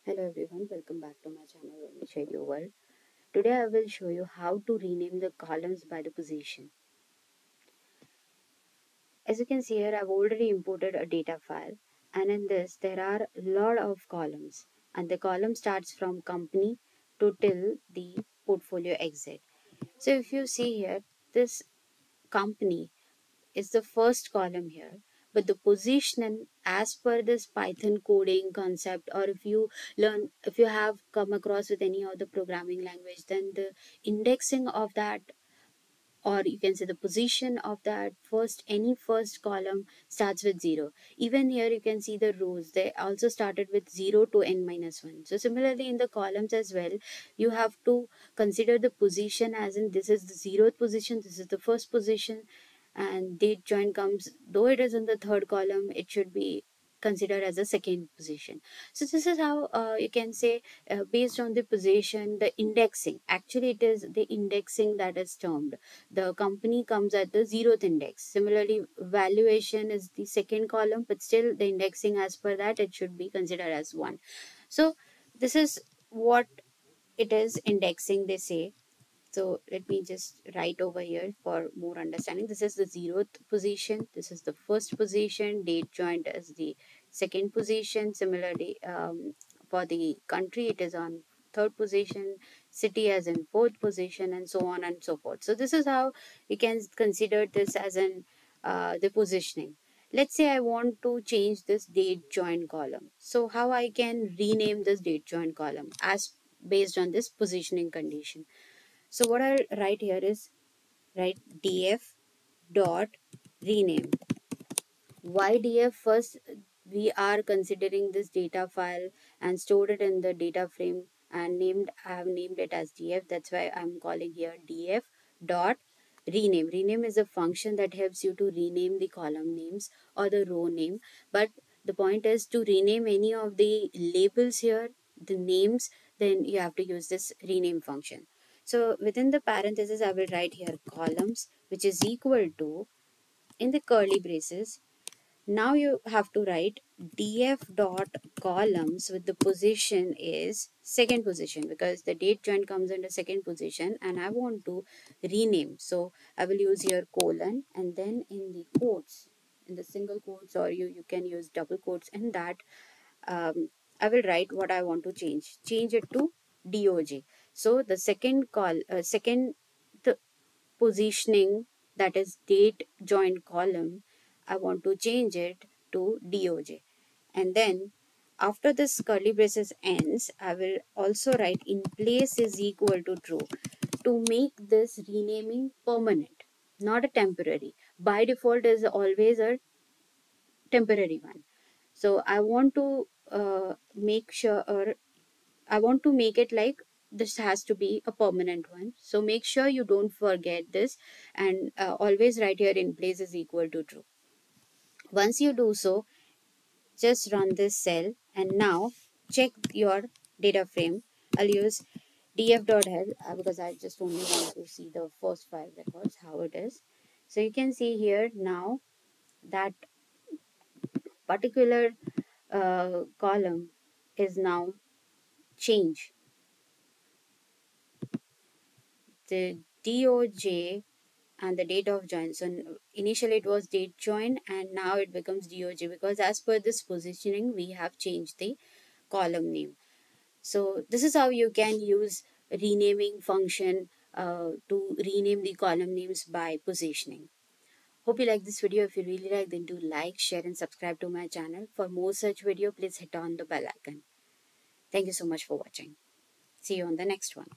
Hello everyone, welcome back to my channel. Let me show you world. Today I will show you how to rename the columns by the position. As you can see here, I've already imported a data file, and in this there are a lot of columns, and the column starts from company to till the portfolio exit. So if you see here, this company is the first column here, but the position as per this Python coding concept, or if you have come across with any other programming language, then the indexing of that, or you can say the position of that first column starts with 0. Even here you can see the rows, they also started with 0 to n minus 1. So similarly in the columns as well, you have to consider the position as in this is the 0th position, this is the first position, and date join comes, though it is in the third column, it should be considered as a second position. So this is how you can say, based on the position, the indexing, actually it is the indexing that is termed, the company comes at the 0th index. Similarly, valuation is the second column, but still the indexing as per that it should be considered as 1. So this is what it is indexing, they say. So let me just write over here for more understanding. This is the 0th position. This is the first position. Date joined as the second position. Similarly, for the country, it is on third position. City as in fourth position, and so on and so forth. So this is how you can consider this as an the positioning. Let's say I want to change this date join column. So how I can rename this date join column as based on this positioning condition. So what I'll write here is write df dot rename. Why df? First, we are considering this data file and stored it in the data frame, and I have named it as df. That's why I'm calling here df dot rename. Rename is a function that helps you to rename the column names or the row name. But the point is to rename any of the labels here, the names, then you have to use this rename function. So within the parenthesis, I will write here columns, which is equal to, in the curly braces, now you have to write df dot columns with the position is second position, because the date join comes in the second position and I want to rename. So I will use here colon, and then in the quotes, in the single quotes, or you can use double quotes in that, I will write what I want to change. Change it to DOJ. So the second the positioning, that is date joined column, I want to change it to DOJ. And then after this curly braces ends, I will also write in place is equal to true to make this renaming permanent, not a temporary. By default is always a temporary one. So I want to make sure, or I want to make it like this has to be a permanent one. So make sure you don't forget this, and always write here in place is equal to true. Once you do so, just run this cell and now check your data frame. I'll use df.head because I just only want to see the first 5 records, how it is. So you can see here now that particular column is now changed. The DOJ and the date of join. So initially it was date join and now it becomes DOJ, because as per this positioning we have changed the column name. So this is how you can use renaming function to rename the column names by positioning. Hope you like this video. If you really like, then do like, share and subscribe to my channel. For more such video, please hit on the bell icon. Thank you so much for watching. See you on the next one.